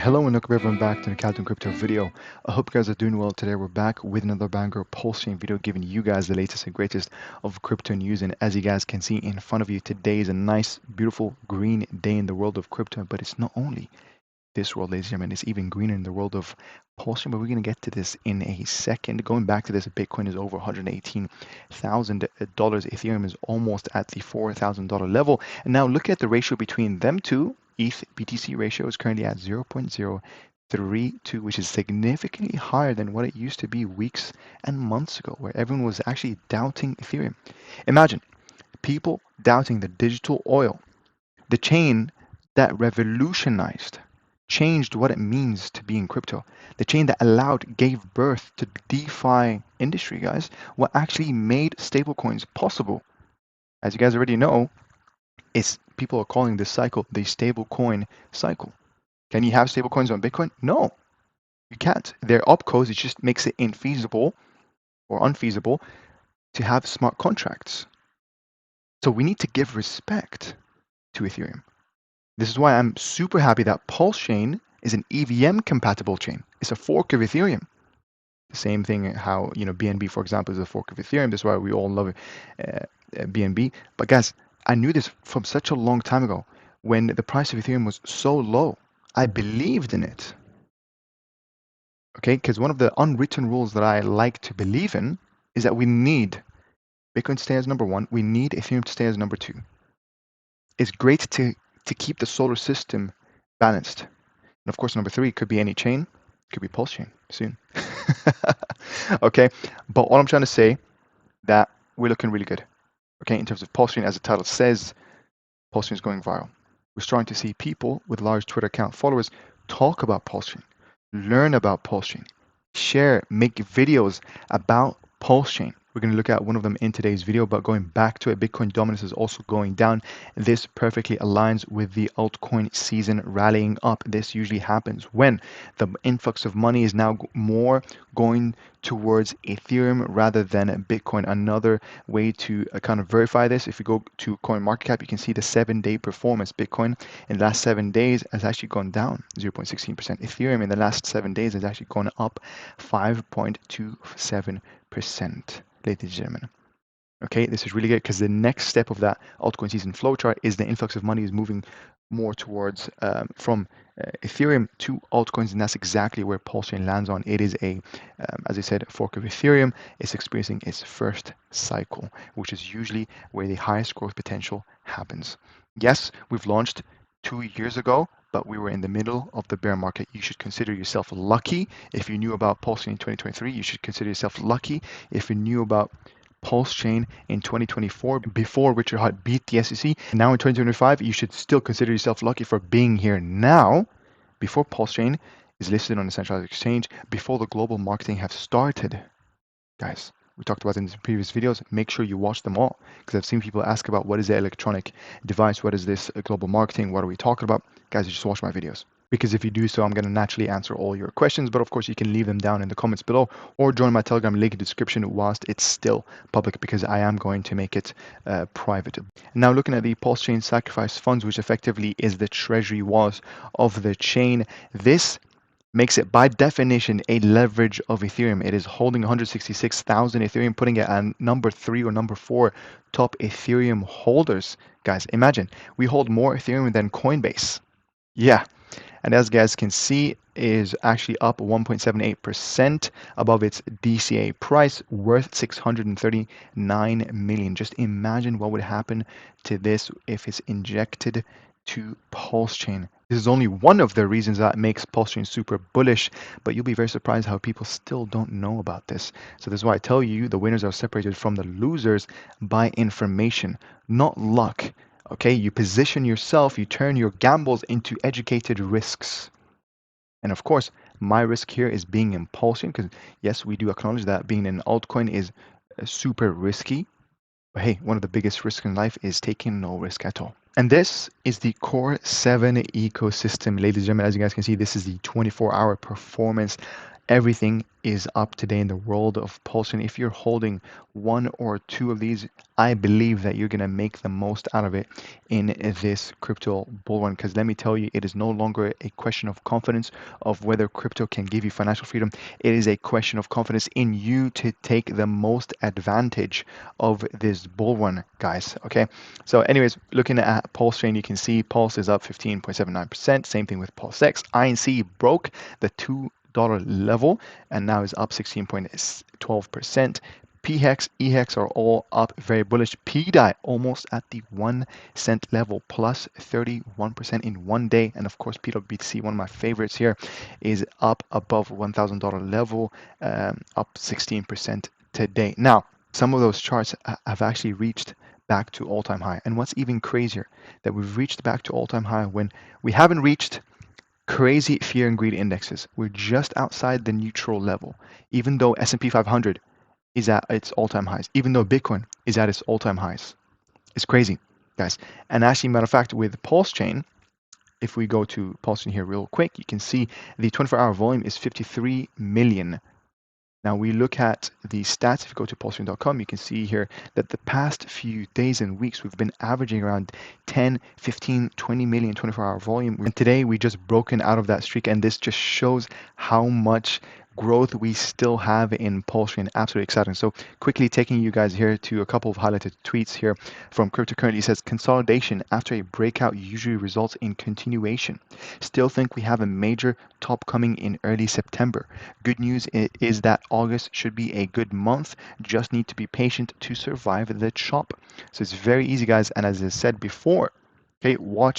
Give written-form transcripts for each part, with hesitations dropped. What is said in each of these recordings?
Hello and welcome everyone back to the Captain Crypto video. I hope you guys are doing well today. We're back with another banger PulseChain video giving you guys the latest and greatest of crypto news. And as you guys can see in front of you, today is a nice, beautiful green day in the world of crypto. But it's not only this world, ladies and gentlemen, it's even greener in the world of PulseChain. But we're going to get to this in a second. Going back to this, Bitcoin is over $118,000. Ethereum is almost at the $4,000 level. And now look at the ratio between them two. ETH BTC ratio is currently at 0.032, which is significantly higher than what it used to be weeks and months ago, where everyone was actually doubting Ethereum. Imagine people doubting the digital oil, the chain that revolutionized, changed what it means to be in crypto, the chain that gave birth to the DeFi industry, guys, what actually made stablecoins possible. As you guys already know, people are calling this cycle the stablecoin cycle. Can you have stablecoins on Bitcoin? No, you can't. They're opcos. It just makes it infeasible or unfeasible to have smart contracts. So we need to give respect to Ethereum. This is why I'm super happy that PulseChain is an EVM compatible chain. It's a fork of Ethereum. The same thing how BNB, for example, is a fork of Ethereum. That's why we all love BNB. But guys, I knew this from such a long time ago when the price of Ethereum was so low. I believed in it. Okay, because one of the unwritten rules that I like to believe in is that we need Bitcoin to stay as number one. We need Ethereum to stay as number two. It's great to keep the solar system balanced. And of course, number three could be any chain. It could be PulseChain soon. Okay, but what I'm trying to say that we're looking really good. Okay, in terms of PulseChain, as the title says, PulseChain is going viral. We're starting to see people with large Twitter account followers talk about PulseChain, learn about PulseChain, share, make videos about PulseChain. We're going to look at one of them in today's video, but going back to it, Bitcoin dominance is also going down. This perfectly aligns with the altcoin season rallying up. This usually happens when the influx of money is now more going towards Ethereum rather than Bitcoin. Another way to kind of verify this, if you go to CoinMarketCap, you can see the 7-day performance. Bitcoin in the last 7 days has actually gone down 0.16%. Ethereum in the last 7 days has actually gone up 5.27%. Ladies and gentlemen. Okay, this is really good because the next step of that altcoin season flowchart is the influx of money is moving more towards from Ethereum to altcoins, and that's exactly where PulseChain lands on. It is as I said, a fork of Ethereum. It's experiencing its first cycle, which is usually where the highest growth potential happens. Yes, we've launched 2 years ago, but we were in the middle of the bear market. You should consider yourself lucky if you knew about PulseChain in 2023. You should consider yourself lucky if you knew about PulseChain in 2024 before Richard Hart beat the SEC. Now in 2025, you should still consider yourself lucky for being here now before PulseChain is listed on a centralized exchange, before the global marketing have started. Guys, we talked about in the previous videos. Make sure you watch them all, because I've seen people ask about what is the electronic device, what is this global marketing, what are we talking about? Guys, just watch my videos, because if you do so, I'm going to naturally answer all your questions. But of course, you can leave them down in the comments below or join my Telegram link in the description whilst it's still public, because I am going to make it private. Now, looking at the PulseChain sacrifice funds, which effectively is the treasury walls of the chain, this makes it by definition a leverage of Ethereum. It is holding 166,000 Ethereum, putting it at number 3 or number 4 top Ethereum holders. Guys, imagine we hold more Ethereum than Coinbase. Yeah, and as guys can see, is actually up 1.78% above its DCA price, worth 639 million. Just imagine what would happen to this if it's injected to PulseChain. This is only one of the reasons that makes PulseChain super bullish, but you'll be very surprised how people still don't know about this. So this is why I tell you the winners are separated from the losers by information, not luck. Okay, you position yourself, you turn your gambles into educated risks. And of course, my risk here is being in PulseChain, because yes, we do acknowledge that being an altcoin is super risky. But hey, one of the biggest risks in life is taking no risk at all. And this is the Core 7 ecosystem, ladies and gentlemen. As you guys can see, this is the 24-hour performance Everything is up today in the world of Pulsechain. If you're holding one or two of these, I believe that you're going to make the most out of it in this crypto bull run. Because let me tell you, it is no longer a question of confidence of whether crypto can give you financial freedom. It is a question of confidence in you to take the most advantage of this bull run, guys. Okay. So anyways, looking at Pulsechain, you can see Pulse is up 15.79%. Same thing with PulseX. INC broke the $2 level and now is up 16.12%. PHEX, EHEX are all up, very bullish. PDAI almost at the 1 cent level, plus 31% in one day. And of course, PWBTC, one of my favorites here, is up above $1,000 level, up 16% today. Now, some of those charts have actually reached back to all-time high. And what's even crazier, that we've reached back to all-time high when we haven't reached crazy fear and greed indexes. We're just outside the neutral level, even though S&P 500 is at its all-time highs, even though Bitcoin is at its all-time highs. It's crazy, guys. And actually, matter of fact, with Pulsechain, if we go to Pulsechain here real quick, you can see the 24-hour volume is 53 million. Now we look at the stats. If you go to pulsechain.com, you can see here that the past few days and weeks, we've been averaging around 10, 15, 20 million 24-hour volume. And today we just broken out of that streak, and this just shows how much growth we still have in Pulsechain. Absolutely exciting. So quickly taking you guys here to a couple of highlighted tweets here from cryptocurrency. It says consolidation after a breakout usually results in continuation. Still think we have a major top coming in early September. Good news is that August should be a good month. Just need to be patient to survive the chop. So it's very easy, guys. And as I said before, okay,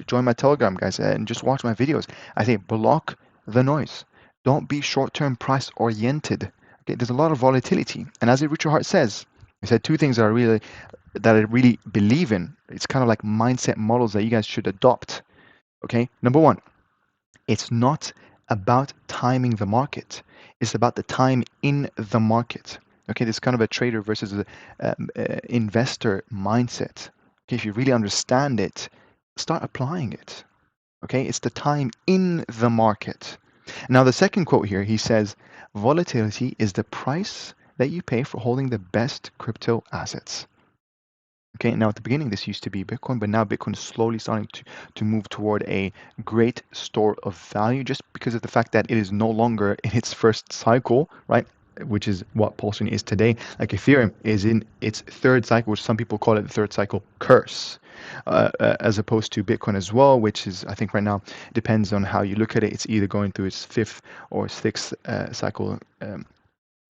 join my Telegram, guys, and just watch my videos. I say block the noise. Don't be short-term price oriented. Okay, there's a lot of volatility, and as Richard Hart says, he said two things that I really believe in. It's kind of like mindset models that you guys should adopt. Okay, number one, it's not about timing the market. It's about the time in the market. Okay, this is kind of a trader versus an investor mindset. Okay, if you really understand it, start applying it. Okay, it's the time in the market. Now, the second quote here, he says, volatility is the price that you pay for holding the best crypto assets. Okay, now at the beginning, this used to be Bitcoin, but now Bitcoin is slowly starting to move toward a great store of value just because of the fact that it is no longer in its first cycle, right? Which is what Pulsechain is today. Like Ethereum is in its third cycle, which some people call it the third cycle curse, as opposed to Bitcoin as well, which is, I think right now, depends on how you look at it. It's either going through its fifth or sixth cycle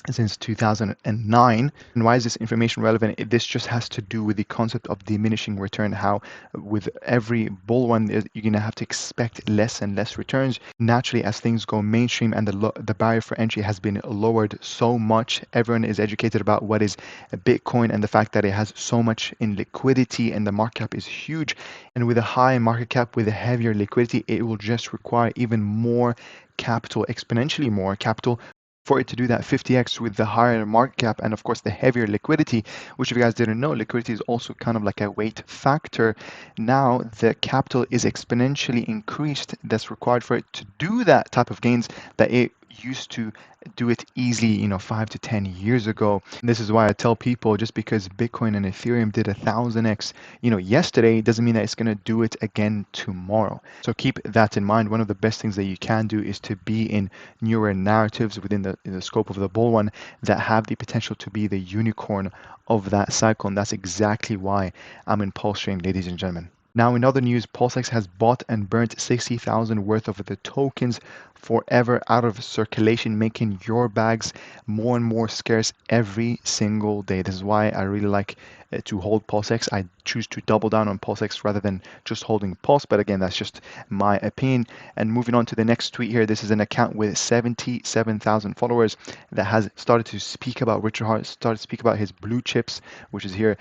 since 2009. And why is this information relevant? This just has to do with the concept of diminishing return, how with every bull run you're going to have to expect less and less returns naturally as things go mainstream, and the barrier for entry has been lowered so much. Everyone is educated about what is Bitcoin and the fact that it has so much in liquidity and the market cap is huge, and with a high market cap, with a heavier liquidity, it will just require even more capital, exponentially more capital, for it to do that 50x with the higher market cap and of course the heavier liquidity, which if you guys didn't know, liquidity is also kind of like a weight factor. Now the capital is exponentially increased that's required for it to do that type of gains that it used to do it easily, 5 to 10 years ago. And this is why I tell people, just because Bitcoin and Ethereum did 1000x, yesterday, doesn't mean that it's going to do it again tomorrow. So keep that in mind. One of the best things that you can do is to be in newer narratives within the scope of the bull run that have the potential to be the unicorn of that cycle. And that's exactly why I'm in Pulsechain, ladies and gentlemen. Now, in other news, PulseX has bought and burnt 60,000 worth of the tokens forever out of circulation, making your bags more and more scarce every single day. This is why I really like to hold PulseX. I choose to double down on PulseX rather than just holding Pulse, but again, that's just my opinion. And moving on to the next tweet here, this is an account with 77,000 followers that has started to speak about Richard Hart, started to speak about his blue chips, which is here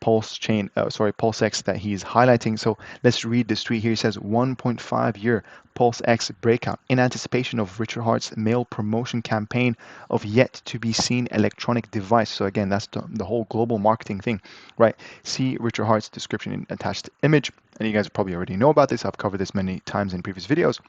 PulseX that he's highlighting. So let's read this tweet here. He says 1.5 year PulseX breakout in anticipation of Richard Hart's mail promotion campaign of yet to be seen electronic device. So again, that's the whole global marketing thing, right? See Richard Hart's description in attached image. And you guys probably already know about this. I've covered this many times in previous videos.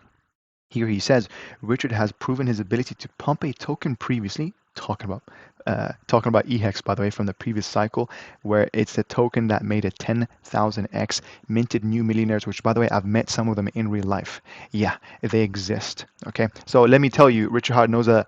Here he says Richard has proven his ability to pump a token previously, talking about EHEX, by the way, from the previous cycle, where it's a token that made a 10,000x, minted new millionaires, which, by the way, I've met some of them in real life. Yeah, they exist. Okay, so let me tell you, Richard Hart knows a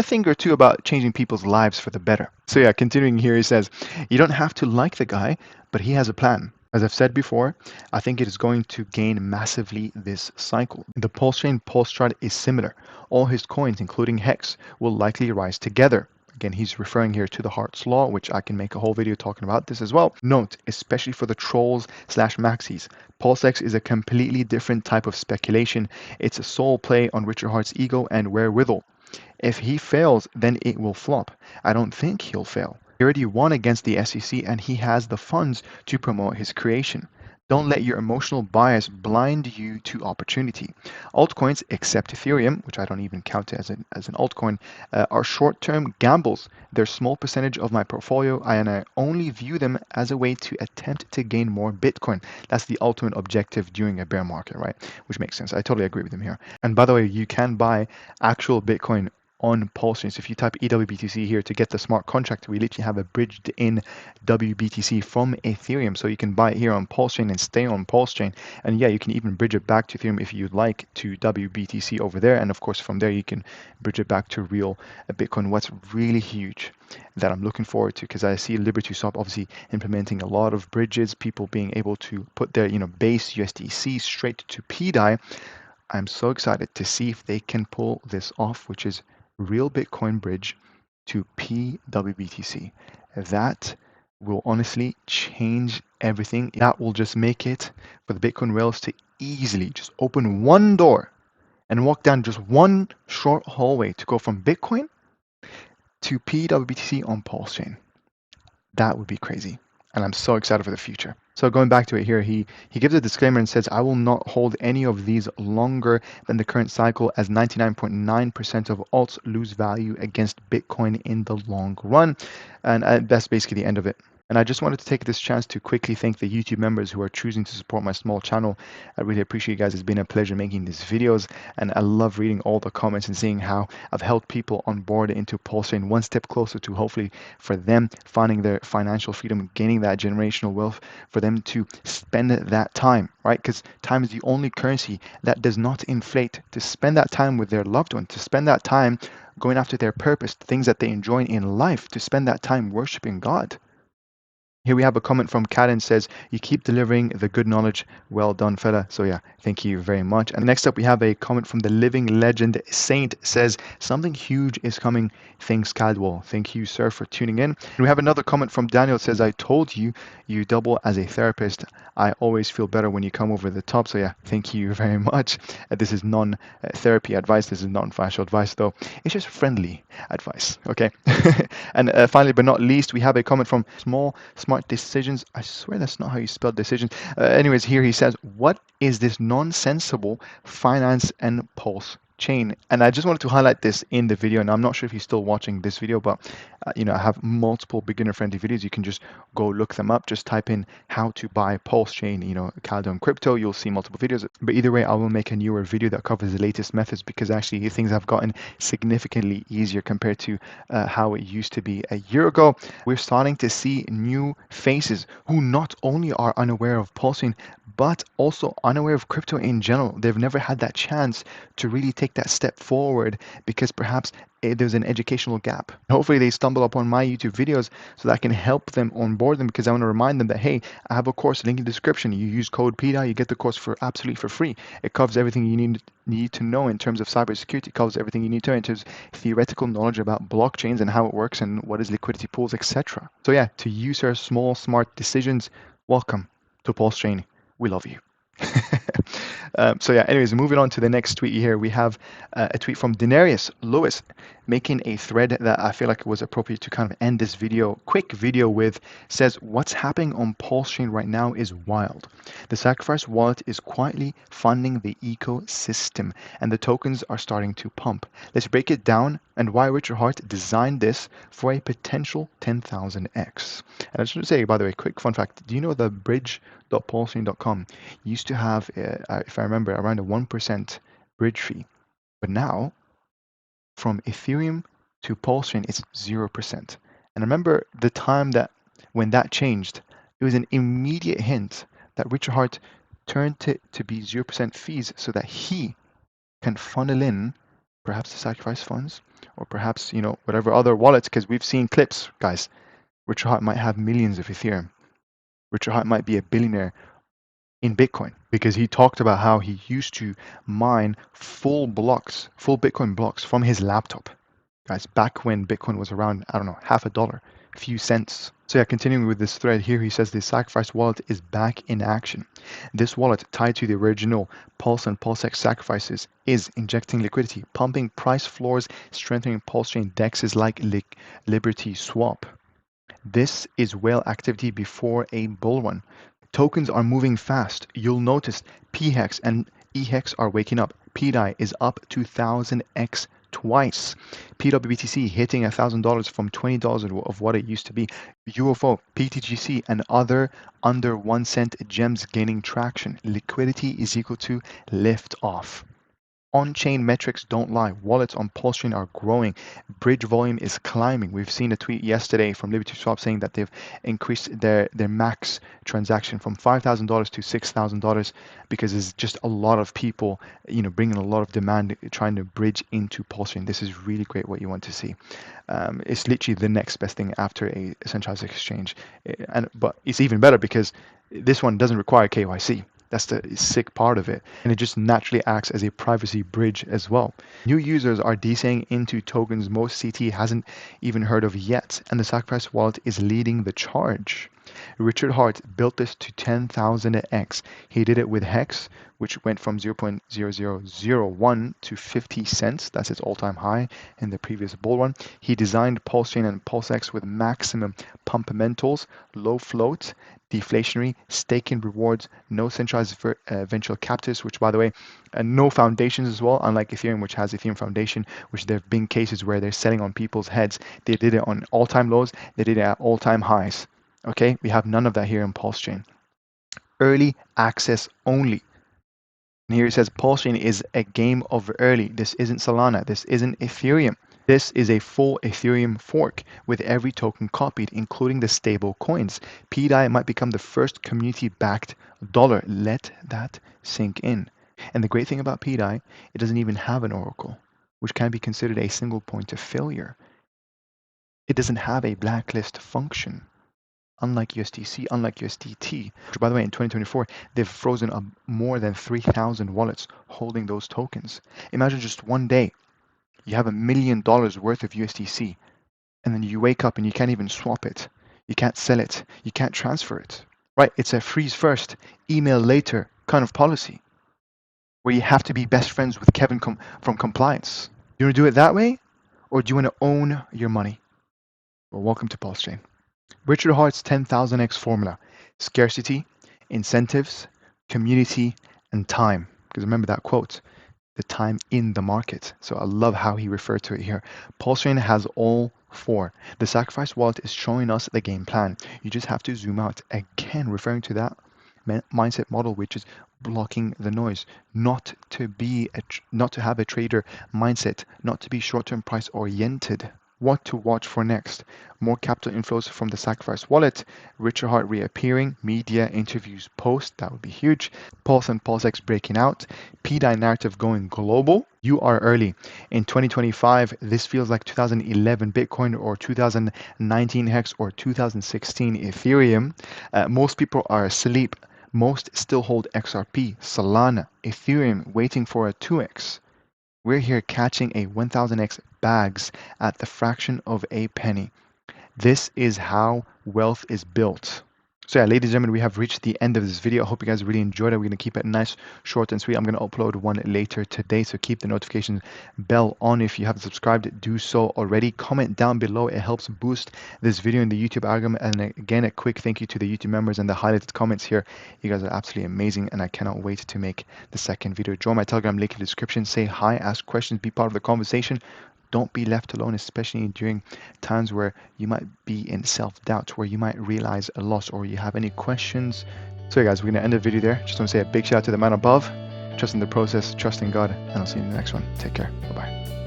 thing or two about changing people's lives for the better. So yeah, continuing here, he says, you don't have to like the guy, but he has a plan. As I've said before, I think it is going to gain massively this cycle. The PulseChain pulse chart is similar. All his coins, including Hex, will likely rise together. Again, he's referring here to the Hart's Law, which I can make a whole video talking about this as well. Note, especially for the trolls slash maxis, PulseX is a completely different type of speculation. It's a sole play on Richard Hart's ego and wherewithal. If he fails, then it will flop. I don't think he'll fail. He already won against the SEC and he has the funds to promote his creation. Don't let your emotional bias blind you to opportunity. Altcoins, except Ethereum, which I don't even count as an altcoin, are short-term gambles. They're a small percentage of my portfolio, and I only view them as a way to attempt to gain more Bitcoin. That's the ultimate objective during a bear market, right? Which makes sense. I totally agree with him here. And by the way, you can buy actual Bitcoin on PulseChain. So if you type EWBTC here to get the smart contract, we literally have a bridged in WBTC from Ethereum. So you can buy it here on PulseChain and stay on PulseChain. And yeah, you can even bridge it back to Ethereum if you'd like to WBTC over there. And of course, from there, you can bridge it back to real Bitcoin. What's really huge that I'm looking forward to, because I see LibertySwap obviously implementing a lot of bridges, people being able to put their base USDC straight to PDAI. I'm so excited to see if they can pull this off, which is real Bitcoin bridge to PWBTC. That will honestly change everything. That will just make it for the Bitcoin rails to easily just open one door and walk down just one short hallway to go from Bitcoin to PWBTC on PulseChain. That would be crazy. And I'm so excited for the future. So going back to it here, he gives a disclaimer and says, I will not hold any of these longer than the current cycle, as 99.9% of alts lose value against Bitcoin in the long run. And that's basically the end of it. And I just wanted to take this chance to quickly thank the YouTube members who are choosing to support my small channel. I really appreciate you guys. It's been a pleasure making these videos, and I love reading all the comments and seeing how I've helped people on board into PulseChain one step closer to hopefully for them finding their financial freedom, gaining that generational wealth, for them to spend that time, right? Because time is the only currency that does not inflate. To spend that time with their loved one, to spend that time going after their purpose, things that they enjoy in life, to spend that time worshiping God. Here we have a comment from Karen, says, you keep delivering the good knowledge. Well done, fella. So yeah, thank you very much. And next up, we have a comment from the living legend Saint, says, something huge is coming. Thanks, Cadwell. Thank you, sir, for tuning in. And we have another comment from Daniel, says, I told you, you double as a therapist. I always feel better when you come over the top. So yeah, thank you very much. This is non-therapy advice. This is non-financial advice, though. It's just friendly advice, okay? And finally, but not least, we have a comment from Smart Decisions. I swear that's not how you spell decisions. Anyways, here he says, what is this nonsensible finance and pulse chain? And I just wanted to highlight this in the video, and I'm not sure if you're still watching this video, but I have multiple beginner friendly videos. You can just go look them up. Just type in how to buy PulseChain, Caldon crypto. You'll see multiple videos. But either way, I will make a newer video that covers the latest methods, because actually things have gotten significantly easier compared to how it used to be a year ago. We're starting to see new faces who not only are unaware of PulseChain, but also unaware of crypto in general. They've never had that chance to really take that step forward, because perhaps there's an educational gap. Hopefully they stumble upon my YouTube videos so that I can help them onboard them, because I want to remind them that, hey, I have a course, link in the description. You use code PDAI, you get the course for absolutely for free. It covers everything you need to know in terms of cybersecurity. It covers everything you need to know in terms of theoretical knowledge about blockchains and how it works and what is liquidity pools, etc. So yeah, to use our small, smart decisions, welcome to PulseChain. We love you. So yeah, anyways, moving on to the next tweet here, we have a tweet from Denarius Lewis making a thread that I feel like it was appropriate to kind of end this quick video with. Says, what's happening on PulseChain right now is wild. The Sacrifice wallet is quietly funding the ecosystem, and the tokens are starting to pump. Let's break it down and why Richard Hart designed this for a potential 10,000x. And I just want to say, by the way, quick fun fact, do you know the bridge.pulsechain.com used to have, if I remember, around a 1% bridge fee? But now, from Ethereum to Pulsechain, it's 0%. And remember the time that when that changed, it was an immediate hint that Richard Hart turned it to be 0% fees so that he can funnel in perhaps the sacrifice funds or perhaps, whatever other wallets, because we've seen clips, guys. Richard Hart might have millions of Ethereum. Richard Hart might be a billionaire in Bitcoin because he talked about how he used to mine full Bitcoin blocks from his laptop. Guys, back when Bitcoin was around, I don't know, half a dollar, a few cents. So yeah, continuing with this thread here, he says the sacrifice wallet is back in action. This wallet, tied to the original Pulse and PulseX sacrifices, is injecting liquidity, pumping price floors, strengthening Pulsechain dexes like Liberty Swap. This is whale activity before a bull run. Tokens are moving fast. You'll notice PHEX and EHEX are waking up. PDAI is up to 1000x twice. PWBTC hitting $1,000 from $20 of what it used to be. UFO, PTGC, and other under 1 cent gems gaining traction. Liquidity is equal to lift off. On-chain metrics don't lie. Wallets on PulseChain are growing. Bridge volume is climbing. We've seen a tweet yesterday from Liberty Swap saying that they've increased their max transaction from $5,000 to $6,000 because there's just a lot of people, bringing a lot of demand trying to bridge into PulseChain. This is really great what you want to see. It's literally the next best thing after a centralized exchange. But it's even better because this one doesn't require KYC. That's the sick part of it. And it just naturally acts as a privacy bridge as well. New users are DCing into tokens most CT hasn't even heard of yet, and the sacrifice wallet is leading the charge. Richard Hart built this to 10,000x. He did it with Hex, which went from 0.0001 to 50 cents. That's its all-time high in the previous bull run. He designed PulseChain and PulseX with maximum pump-mentals, low float, deflationary, staking rewards, no centralized venture capitalists, which by the way, no foundations as well, unlike Ethereum, which has Ethereum Foundation, which there have been cases where they're selling on people's heads. They did it on all-time lows, they did it at all-time highs. Okay, we have none of that here in PulseChain. Early access only. And here it says PulseChain is a game of early. This isn't Solana, this isn't Ethereum. This is a full Ethereum fork with every token copied, including the stable coins. PDAI might become the first community-backed dollar. Let that sink in. And the great thing about PDAI, it doesn't even have an oracle, which can be considered a single point of failure. It doesn't have a blacklist function, unlike USDC, unlike USDT. Which, by the way, in 2024, they've frozen up more than 3,000 wallets holding those tokens. Imagine just one day, you have $1 million worth of USDC, and then you wake up and you can't even swap it. You can't sell it. You can't transfer it. Right? It's a freeze first, email later kind of policy, where you have to be best friends with Kevin from compliance. Do you want to do it that way, or do you want to own your money? Well, welcome to PulseChain. Richard Hart's 10,000x formula: scarcity, incentives, community, and time. Because remember that quote, the time in the market. So I love how he referred to it here. PulseChain has all four. The sacrifice wallet is showing us the game plan. You just have to zoom out. Again, referring to that mindset model, which is blocking the noise, not to have a trader mindset, not to be short-term price oriented. What to watch for next? More capital inflows from the sacrifice wallet, Richard Hart reappearing, media interviews post, that would be huge, Pulse and PulseX breaking out, PDAI narrative going global. You are early. In 2025, this feels like 2011 Bitcoin or 2019 Hex or 2016 Ethereum. Most people are asleep. Most still hold XRP, Solana, Ethereum, waiting for a 2x. We're here catching a 1000x bags at the fraction of a penny. This is how wealth is built. So yeah, ladies and gentlemen, we have reached the end of this video. I hope you guys really enjoyed it. We're going to keep it nice, short, and sweet. I'm going to upload one later today, so keep the notification bell on. If you haven't subscribed, do so already. Comment down below. It helps boost this video in the YouTube algorithm. And again, a quick thank you to the YouTube members and the highlighted comments here. You guys are absolutely amazing, and I cannot wait to make the second video. Join my Telegram link in the description. Say hi, ask questions, be part of the conversation. Don't be left alone, especially during times where you might be in self-doubt, where you might realize a loss or you have any questions. So yeah, guys, we're going to end the video there. Just want to say a big shout out to the man above. trust in the process, trust in God, and I'll see you in the next one. Take care. Bye-bye.